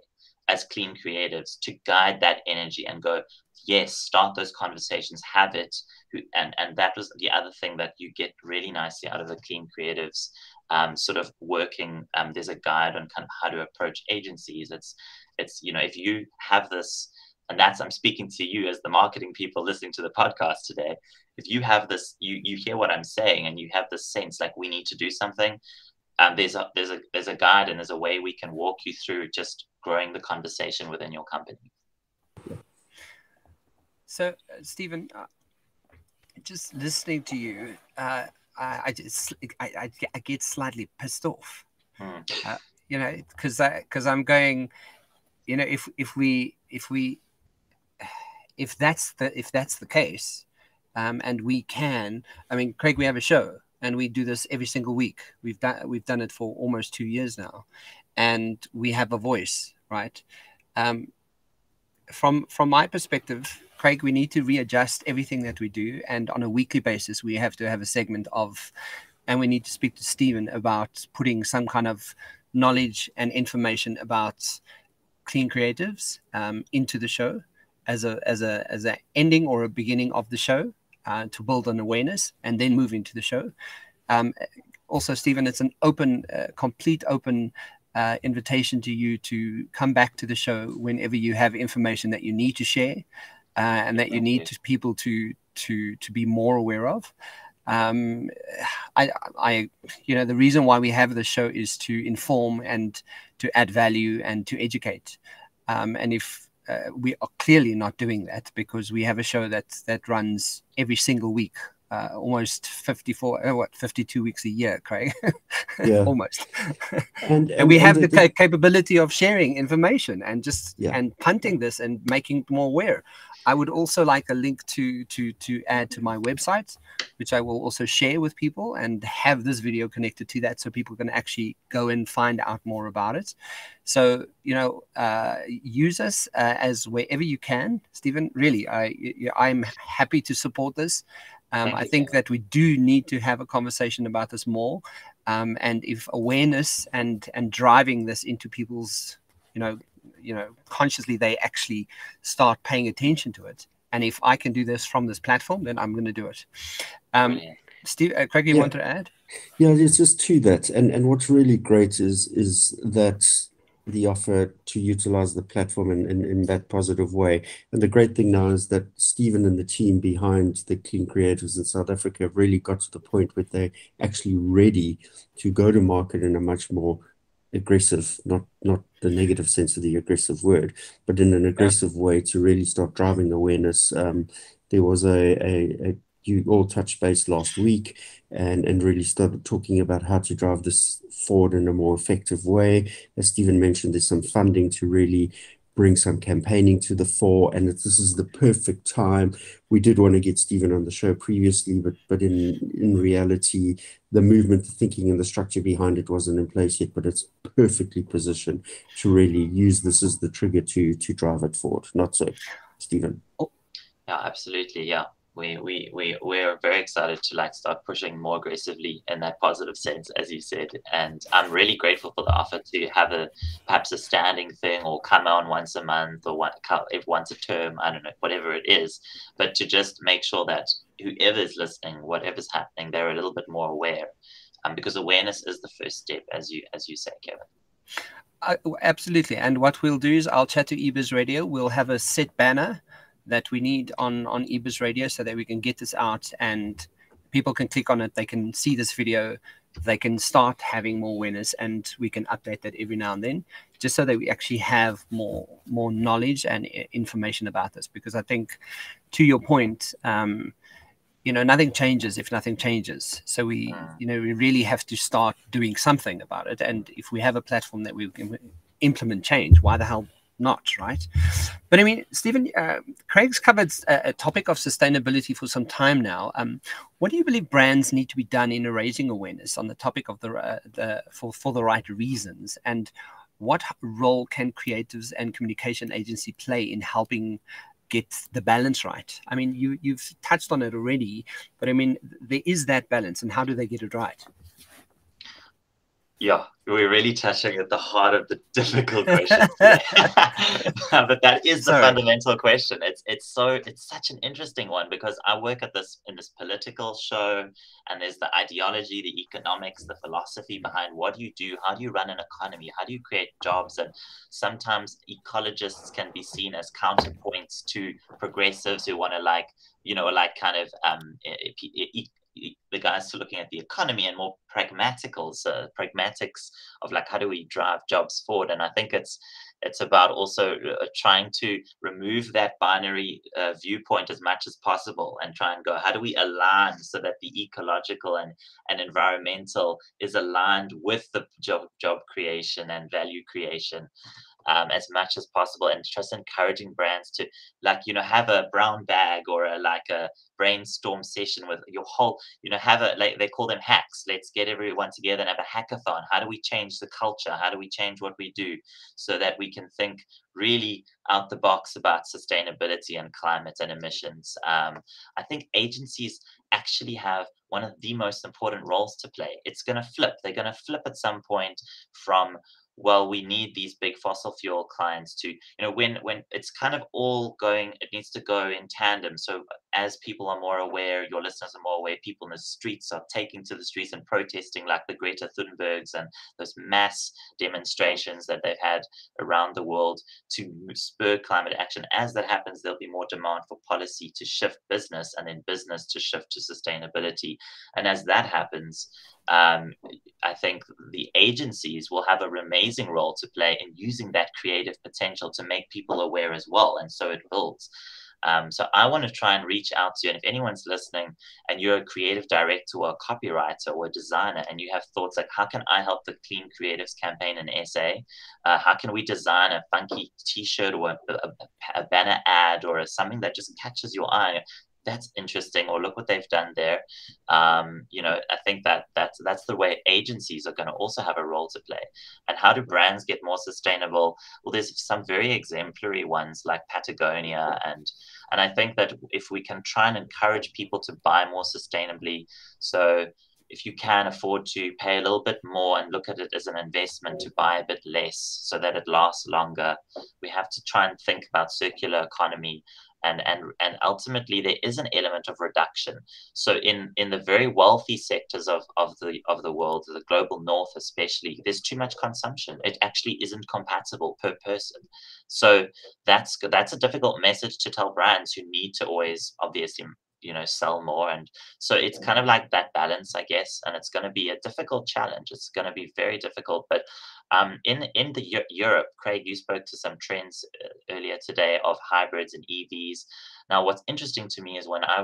C: as clean creatives to guide that energy and go, yes, start those conversations, have it. And that was the other thing that you get really nicely out of the clean creatives sort of working. There's a guide on kind of how to approach agencies. It's you know, if you have this, and that's, I'm speaking to you as the marketing people listening to the podcast today. If you have this, you hear what I'm saying, and you have this sense like we need to do something. There's a guide and there's a way we can walk you through just growing the conversation within your company.
A: So, Stephen, just listening to you, I get slightly pissed off. You know, because I'm going, you know, if that's the case, and we can, I mean, Craig, we have a show and we do this every single week. We've done it for almost 2 years now, and we have a voice, right? From my perspective, Craig, we need to readjust everything that we do, and on a weekly basis, we have to have a segment of, and we need to speak to Stephen about putting some kind of knowledge and information about clean creatives into the show as a ending or a beginning of the show, to build an awareness and then move into the show. also, Stephen, it's an open, complete open invitation to you to come back to the show whenever you have information that you need to share, and that you need people to be more aware of. The reason why we have the show is to inform and to add value and to educate. And if we are clearly not doing that, because we have a show that runs every single week, almost 52 weeks a year, Craig.
B: Yeah.
A: Almost.
B: And
A: we have the capability of sharing information and just
B: Yeah.
A: and punting this and making it more aware. I would also like a link to add to my website, which I will also share with people, and have this video connected to that so people can actually go and find out more about it. So, use us as wherever you can, Stephen. Really, I'm happy to support this. I think that we do need to have a conversation about this more. And if awareness and driving this into people's, consciously, they actually start paying attention to it. And if I can do this from this platform, then I'm going to do it. Steve, Craig, you want to add?
B: Yeah, it's just to that. And what's really great is that the offer to utilize the platform in that positive way. And the great thing now is that Stephen and the team behind the Clean Creatives in South Africa have really got to the point where they're actually ready to go to market in a much more aggressive, not the negative sense of the aggressive word, but in an aggressive way to really start driving awareness. There was you all touched base last week and really started talking about how to drive this forward in a more effective way. As Stephen mentioned, there's some funding to really bring some campaigning to the fore, and this is the perfect time. We did want to get Stephen on the show previously, but in reality, the movement, the thinking, and the structure behind it wasn't in place yet. But it's perfectly positioned to really use this as the trigger to drive it forward. Not so, Stephen?
C: Yeah, absolutely. Yeah. We're very excited to start pushing more aggressively in that positive sense, as you said. And I'm really grateful for the offer to have perhaps a standing thing, or come on once a month, or once a term, I don't know, whatever it is, but to just make sure that whoever's listening, whatever's happening, they're a little bit more aware, because awareness is the first step, as you say, Kevin.
A: Absolutely. And what we'll do is I'll chat to eBiz Radio. We'll have a set banner that we need on eBiz Radio so that we can get this out and people can click on it. They can see this video. They can start having more awareness, and we can update that every now and then, just so that we actually have more knowledge and information about this. Because I think, to your point, nothing changes if nothing changes. So we really have to start doing something about it. And if we have a platform that we can implement change, why the hell not, right? But I mean, Stephen, Craig's covered a topic of sustainability for some time now. What do you believe brands need to be done in raising awareness on the topic of for the right reasons? And what role can creatives and communication agency play in helping get the balance right? I mean, you've touched on it already, but I mean, there is that balance, and how do they get it right?
C: Yeah, we're really touching at the heart of the difficult question today. But that is the fundamental question. It's such an interesting one, because I work in this political show, and there's the ideology, the economics, the philosophy behind what do you do, how do you run an economy, how do you create jobs, and sometimes ecologists can be seen as counterpoints to progressives who want to the guys to looking at the economy and more pragmatics of how do we drive jobs forward. And I think it's about also trying to remove that binary viewpoint as much as possible, and try and go, how do we align so that the ecological and environmental is aligned with the job creation and value creation as much as possible, and just encouraging brands to have a brown bag or a brainstorm session with your whole, have they call them hacks. Let's get everyone together and have a hackathon. How do we change the culture? How do we change what we do so that we can think really out the box about sustainability and climate and emissions? I think agencies actually have one of the most important roles to play. It's going to flip. They're going to flip at some point from, well, we need these big fossil fuel clients to, when it's kind of all going, it needs to go in tandem. So as people are more aware, your listeners are more aware, people in the streets are taking to the streets and protesting, like the Greta Thunbergs and those mass demonstrations that they've had around the world to spur climate action. As that happens, there'll be more demand for policy to shift business, and then business to shift to sustainability. And as that happens, I think the agencies will have an amazing role to play in using that creative potential to make people aware as well. And so it builds. So I want to try and reach out to you. And if anyone's listening and you're a creative director or a copywriter or a designer, and you have thoughts like, how can I help the Clean Creatives campaign in SA? How can we design a funky t-shirt or a banner ad or something that just catches your eye? That's interesting, or look what they've done there. You know, I think that's the way agencies are going to also have a role to play. And how do brands get more sustainable? Well, there's some very exemplary ones like Patagonia, and I think that if we can try and encourage people to buy more sustainably, so if you can afford to pay a little bit more and look at it as an investment to buy a bit less so that it lasts longer, we have to try and think about circular economy. And ultimately there is an element of reduction. So in the very wealthy sectors of the world, the global north especially, there's too much consumption. It actually isn't compatible per person. So that's a difficult message to tell brands who need to always obviously, you know, sell more. And so it's kind of like that balance, I guess, and it's going to be a difficult challenge. It's going to be very difficult. But in Europe, Craig, you spoke to some trends earlier today of hybrids and EVs. Now, what's interesting to me is when I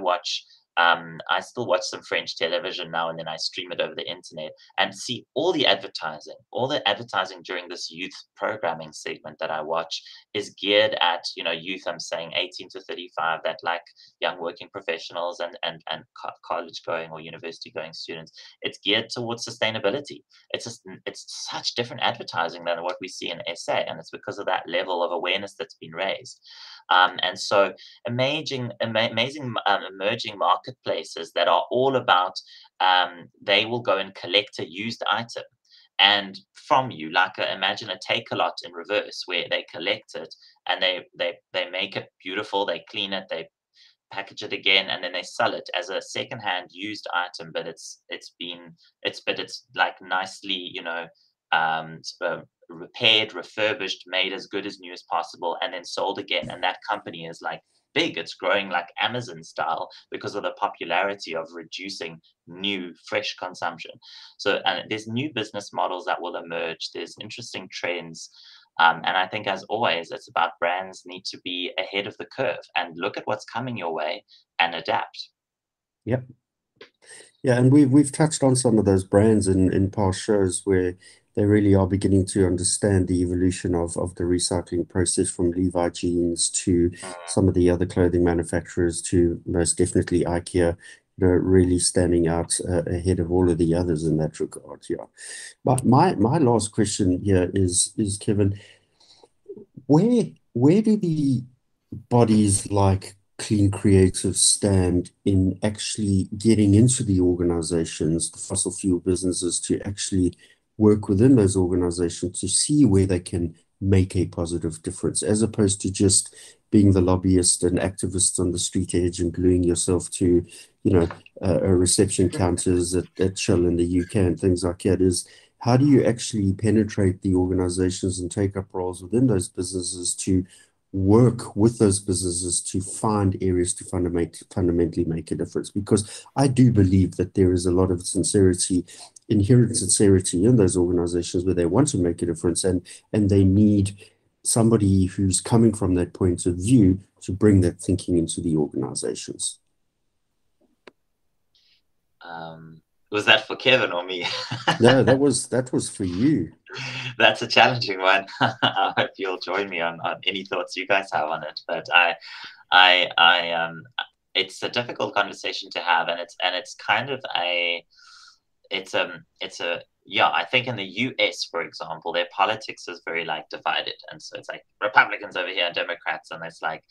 C: still watch some French television now and then. I stream it over the internet and see all the advertising during this youth programming segment that I watch is geared at, you know, youth. I'm saying 18 to 35, that like young working professionals and college going or university going students. It's geared towards sustainability. It's such different advertising than what we see in SA, and it's because of that level of awareness that's been raised. And so amazing emerging marketplaces that are all about, they will go and collect a used item and from you, like imagine a Take-A-Lot in reverse, where they collect it and they make it beautiful, they clean it, they package it again, and then they sell it as a secondhand used item, but it's like nicely, you know, repaired, refurbished, made as good as new as possible, and then sold again. And that company is like big. It's growing like Amazon style because of the popularity of reducing new, fresh consumption. So, and there's new business models that will emerge. There's interesting trends. And I think, as always, it's about brands need to be ahead of the curve and look at what's coming your way and adapt.
B: Yep. Yeah, and we've touched on some of those brands in past shows where they really are beginning to understand the evolution of the recycling process, from Levi jeans to some of the other clothing manufacturers to most definitely IKEA, you know, really standing out ahead of all of the others in that regard. Yeah. But my last question here is Kevin, where do the bodies like Clean Creatives stand in actually getting into the organizations, the fossil fuel businesses, to actually work within those organizations to see where they can make a positive difference, as opposed to just being the lobbyist and activist on the street edge and gluing yourself to, you know, reception counters at Shell in the UK and things like that? Is how do you actually penetrate the organizations and take up roles within those businesses to work with those businesses to find areas to fundamentally make a difference? Because I do believe that there is a lot of inherent sincerity in those organizations where they want to make a difference, and they need somebody who's coming from that point of view to bring that thinking into the organizations.
C: Was that for Kevin or me?
B: No, that was for you.
C: That's a challenging one. I hope you'll join me on any thoughts you guys have on it. But it's a difficult conversation to have, and it's kind of yeah, I think in the US, for example, their politics is very like divided, and so it's like Republicans over here, Democrats, and it's like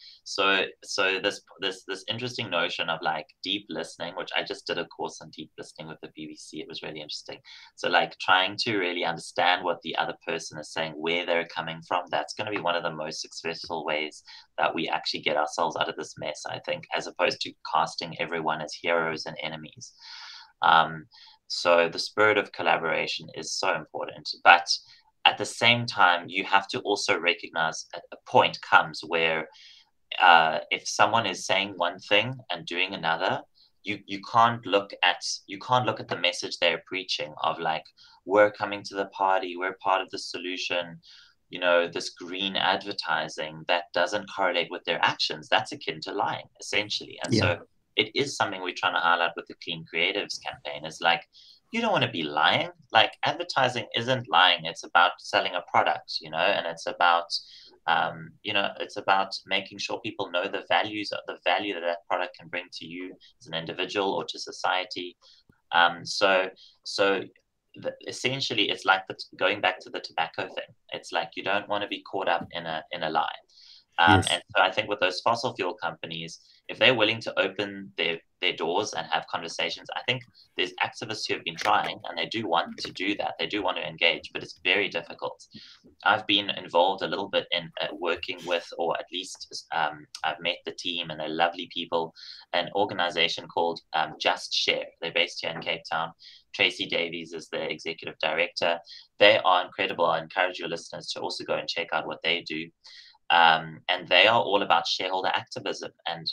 C: this interesting notion of like deep listening, which I just did a course on deep listening with the BBC. It was really interesting. So like trying to really understand what the other person is saying, where they're coming from. That's going to be one of the most successful ways that we actually get ourselves out of this mess, I think, as opposed to casting everyone as heroes and enemies. So the spirit of collaboration is so important. But at the same time, you have to also recognize a point comes where if someone is saying one thing and doing another, you can't look at the message they're preaching of like, we're coming to the party, we're part of the solution, you know, this green advertising that doesn't correlate with their actions. That's akin to lying, essentially. And so it is something we're trying to highlight with the Clean Creatives campaign. Is like, you don't want to be lying. Like, advertising isn't lying. It's about selling a product, you know, and it's about, you know, it's about making sure people know the value that that product can bring to you as an individual or to society. Essentially, it's like going back to the tobacco thing. It's like you don't want to be caught up in a lie. And so I think with those fossil fuel companies, if they're willing to open their doors and have conversations, I think there's activists who have been trying, and they do want to do that. They do want to engage, but it's very difficult. I've been involved a little bit in working with, or at least I've met the team, and they're lovely people, an organization called Just Share. They're based here in Cape Town. Tracy Davies is the executive director. They are incredible. I encourage your listeners to also go and check out what they do. And they are all about shareholder activism, and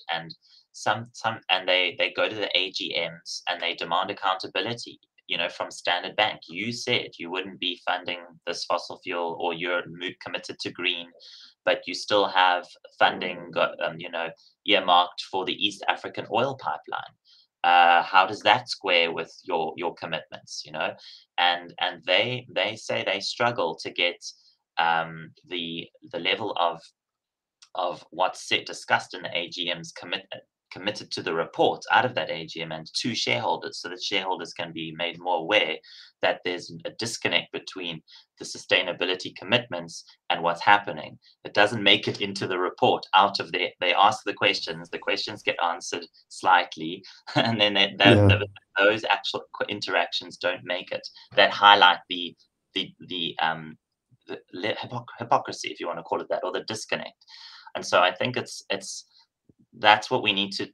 C: they go to the AGMs and they demand accountability, you know, from Standard Bank. You said you wouldn't be funding this fossil fuel, or you're committed to green, but you still have funding, you know, earmarked for the East African oil pipeline. How does that square with your commitments, you know? And they say they struggle to get the level of what's discussed in the AGM's committed to the report out of that AGM and to shareholders, so that shareholders can be made more aware that there's a disconnect between the sustainability commitments and what's happening. It doesn't make it into the report. Out of there, they ask the questions get answered slightly, and then those actual interactions don't make it. That highlight the hypocrisy, if you want to call it that, or the disconnect. And so I think that's what we need to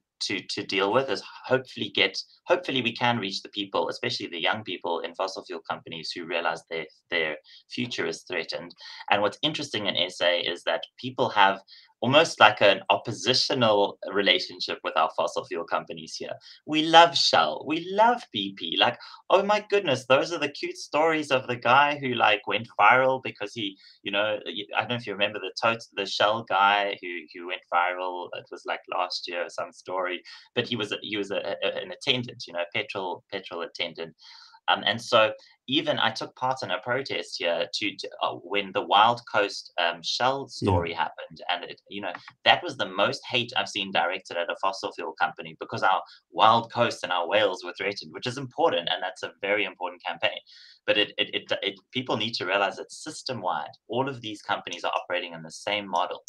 C: deal with, is hopefully we can reach the people, especially the young people in fossil fuel companies, who realize their future is threatened. And what's interesting in SA is that people have almost like an oppositional relationship with our fossil fuel companies here. We love Shell, we love BP. Like, oh my goodness, those are the cute stories of the guy who like went viral because he, you know, I don't know if you remember the Shell guy who went viral. It was like last year, some story, but he was an attendant, you know, petrol attendant. And so even I took part in a protest here when the Wild Coast Shell story happened, and you know, that was the most hate I've seen directed at a fossil fuel company, because our Wild Coast and our whales were threatened, which is important, and that's a very important campaign. But people need to realize that system-wide, all of these companies are operating in the same model.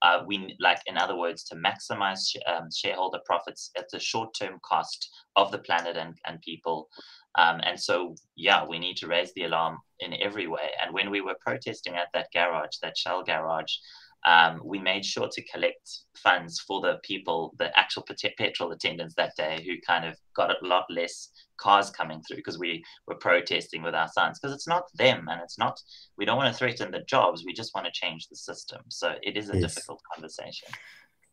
C: In other words, to maximize shareholder profits at the short-term cost of the planet and people. And so, we need to raise the alarm in every way. And when we were protesting at that Shell garage, we made sure to collect funds for the people, the actual petrol attendants that day, who kind of got a lot less cars coming through, because we were protesting with our signs, because it's not them, and we don't want to threaten the jobs. We just want to change the system. So it is a difficult conversation.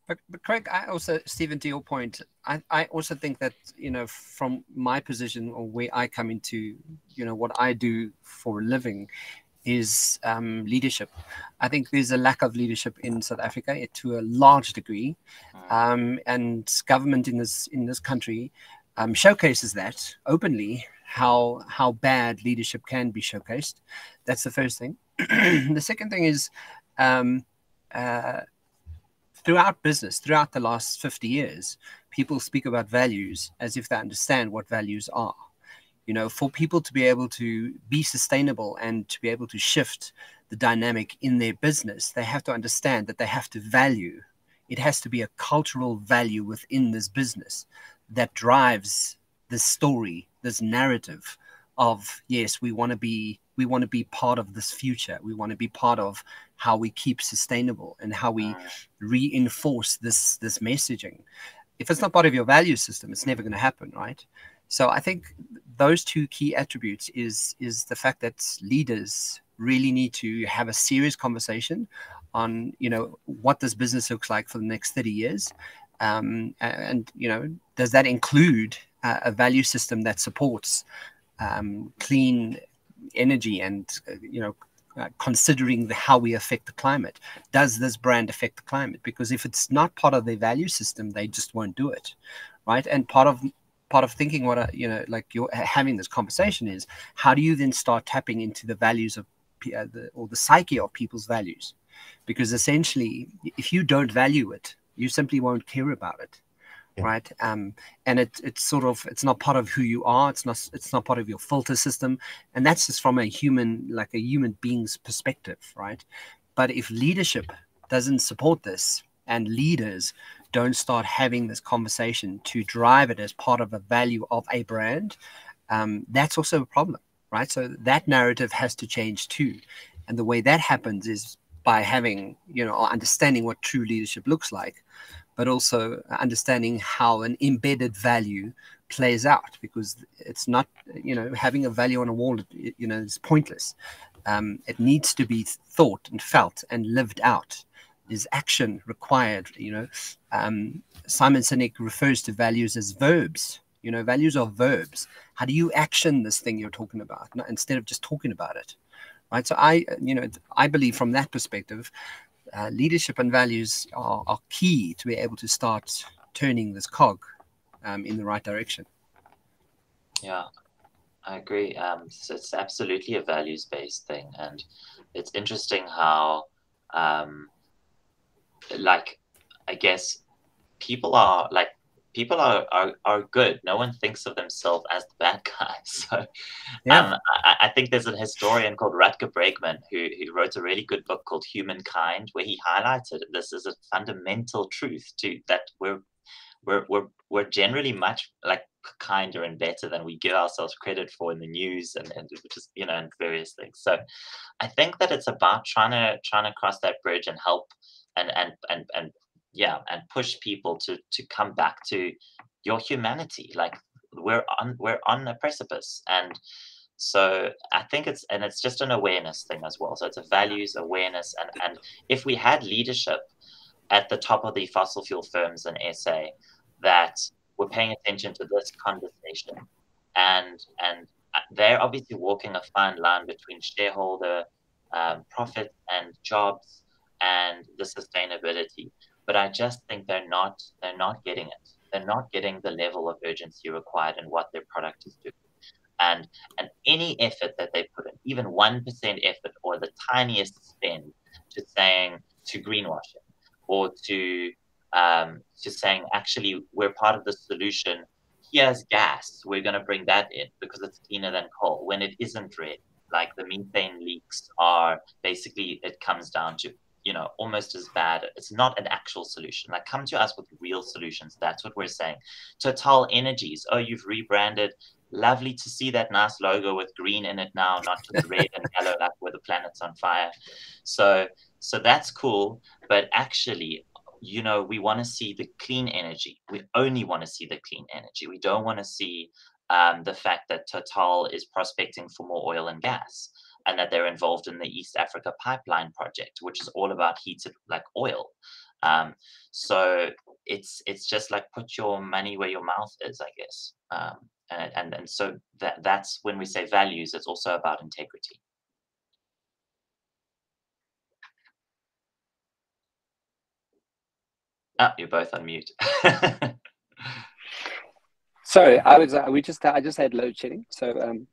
A: But Craig, Stephen, to your point, I also think that, you know, from my position, or where I come into, you know, what I do for a living is leadership. I think there's a lack of leadership in South Africa to a large degree, and government in this country showcases that openly, how bad leadership can be showcased. That's the first thing. The second thing is, throughout the last 50 years, people speak about values as if they understand what values are. You know, for people to be able to be sustainable and to be able to shift the dynamic in their business, they have to understand that they have to value. It has to be a cultural value within this business that drives this story, this narrative of, yes, we want to be part of this future. We want to be part of how we keep sustainable and how we reinforce this messaging. If it's not part of your value system, it's never going to happen, right? So I think those two key attributes is the fact that leaders really need to have a serious conversation on, you know, what this business looks like for the next 30 years. And, you know, does that include a value system that supports clean energy and, you know, considering how we affect the climate? Does this brand affect the climate? Because if it's not part of their value system, they just won't do it, right? And part of thinking what you know, like you're having this conversation is, how do you then start tapping into the values of or the psyche of people's values? Because essentially, if you don't value it, you simply won't care about it. Yeah. Right. And it's not part of who you are. It's not part of your filter system. And that's just from a human being's perspective. Right. But if leadership doesn't support this, and leaders don't start having this conversation to drive it as part of a value of a brand, that's also a problem. Right. So that narrative has to change too. And the way that happens is by having, you know, understanding what true leadership looks like, but also understanding how an embedded value plays out, because it's not, you know, having a value on a wall, you know, is pointless. It needs to be thought and felt and lived out. There's action required, you know. Simon Sinek refers to values as verbs. You know, values are verbs. How do you action this thing you're talking about, instead of just talking about it? Right. So I believe from that perspective, leadership and values are key to be able to start turning this cog in the right direction.
C: Yeah, I agree. So it's absolutely a values-based thing. And it's interesting how, like, I guess people are good. No one thinks of themselves as the bad guy. So yeah. I think there's a historian called Rutger Bregman who wrote a really good book called Humankind, where he highlighted this as a fundamental truth that we're generally much like kinder and better than we give ourselves credit for in the news and just, you know, and various things. So I think that it's about trying to cross that bridge and help and push people to come back to your humanity. Like we're on a precipice, and so I think it's just an awareness thing as well. So it's a values awareness, and if we had leadership at the top of the fossil fuel firms in SA that were paying attention to this conversation, and they're obviously walking a fine line between shareholder profit and jobs and the sustainability. But I just think they're not getting it. They're not getting the level of urgency required in what their product is doing. And any effort that they put in, even 1% effort or the tiniest spend to greenwashing or to saying, actually, we're part of the solution. Here's gas. We're going to bring that in because it's cleaner than coal, when it isn't really. Like the methane leaks are basically, it comes down to, you know, almost as bad. It's not an actual solution. Like, come to us with real solutions. That's what we're saying. Total Energies. Oh, you've rebranded. Lovely to see that nice logo with green in it now, not just red and yellow, like where the planet's on fire. So that's cool. But actually, you know, we want to see the clean energy. We only want to see the clean energy. We don't want to see the fact that Total is prospecting for more oil and gas, and that they're involved in the East Africa pipeline project, which is all about heated like oil. So it's just like, put your money where your mouth is, I guess. And so that's when we say values, it's also about integrity. Oh, you're both on mute.
A: Sorry, I just had load shedding, so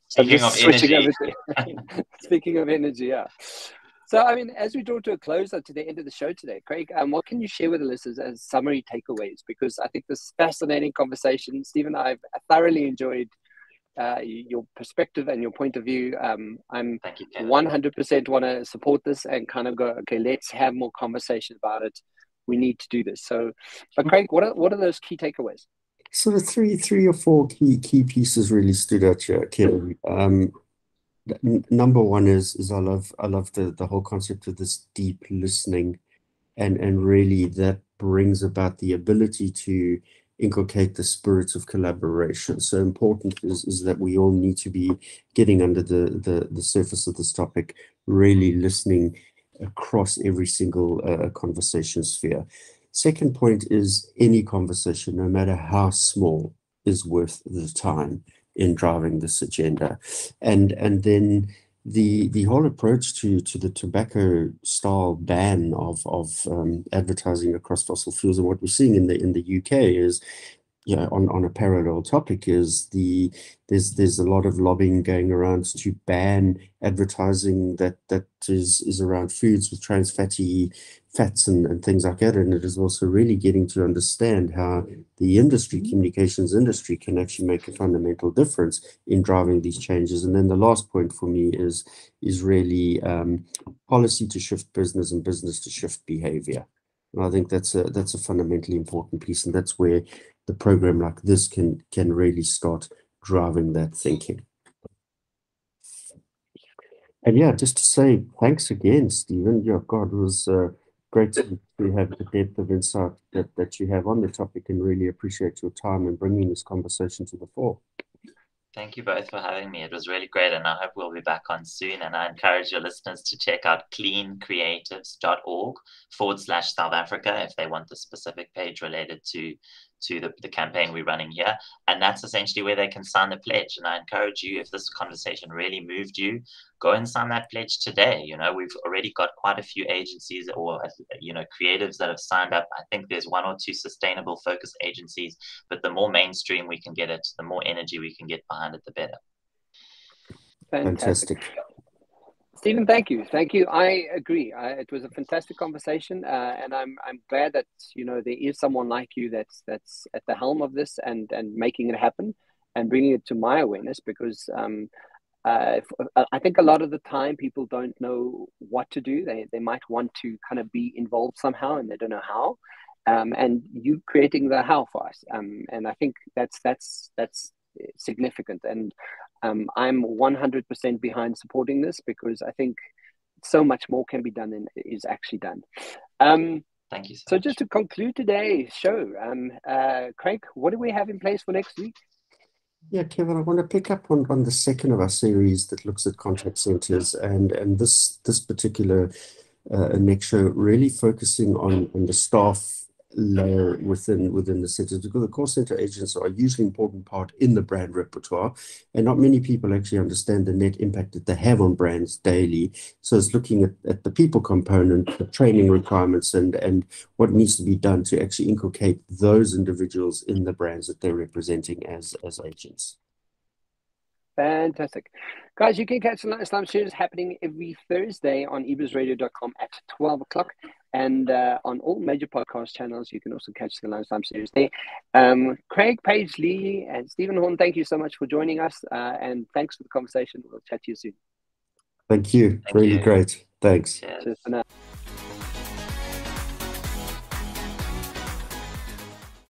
C: Speaking of energy.
A: Speaking of energy, yeah. So, I mean, as we draw to a close to the end of the show today, Craig, what can you share with the listeners as summary takeaways? Because I think this fascinating conversation, Stephen, I've thoroughly enjoyed your perspective and your point of view. I'm 100% want to support this and kind of go, okay, let's have more conversation about it. We need to do this. So, but Craig, what are those key takeaways?
B: Sort of three or four key pieces really stood out here, Kevin. Number one is I love the whole concept of this deep listening, and really that brings about the ability to inculcate the spirit of collaboration. So important is that we all need to be getting under the surface of this topic, really listening across every single conversation sphere. Second point is any conversation, no matter how small, is worth the time in driving this agenda. And then the whole approach to the tobacco style ban of advertising across fossil fuels, and what we're seeing in the UK is, on a parallel topic, is there's a lot of lobbying going around to ban advertising that is around foods with trans fatty fats and things like that. And it is also really getting to understand how the communications industry, can actually make a fundamental difference in driving these changes. And then the last point for me is really policy to shift business and business to shift behavior. And I think that's a fundamentally important piece, and that's where the program like this can really start driving that thinking. And just to say thanks again, Stephen. God, it was great to have the depth of insight that you have on the topic, and really appreciate your time and bringing this conversation to the fore.
C: Thank you both for having me. It was really great, and I hope we'll be back on soon. And I encourage your listeners to check out cleancreatives.org/South Africa if they want the specific page related to the campaign we're running here. And that's essentially where they can sign the pledge. And I encourage you, if this conversation really moved you, go and sign that pledge today. We've already got quite a few agencies or, creatives that have signed up. I think there's one or two sustainable focus agencies, but the more mainstream we can get it, the more energy we can get behind it, the better.
B: Fantastic.
A: Stephen, thank you. I agree. It was a fantastic conversation, and I'm glad that there is someone like you that's at the helm of this and making it happen and bringing it to my awareness, because I think a lot of the time people don't know what to do. They might want to kind of be involved somehow, and they don't know how. And you creating the how for us, and I think that's significant. And I'm 100% behind supporting this, because I think so much more can be done than is actually done.
C: Thank you
A: so much. Just to conclude today's show, Craig, what do we have in place for next week?
B: Yeah, Kevin, I want to pick up on the second of our series that looks at contact centers, and this particular next show really focusing on the staff layer within the centers, because the call center agents are a hugely important part in the brand repertoire, and not many people actually understand the net impact that they have on brands daily. So it's looking at the people component, the training requirements, and what needs to be done to actually inculcate those individuals in the brands that they're representing as agents.
A: Fantastic. Guys, you can catch the Lunchtime series happening every Thursday on ebizradio.com at 12 o'clock. And on all major podcast channels, you can also catch the Lunchtime series there. Craig, Paige, Lee, and Stephen Horn, thank you so much for joining us. And thanks for the conversation. We'll chat to you soon.
B: Thank you. Really great. Thanks.
C: Cheers.
A: Cheers for now.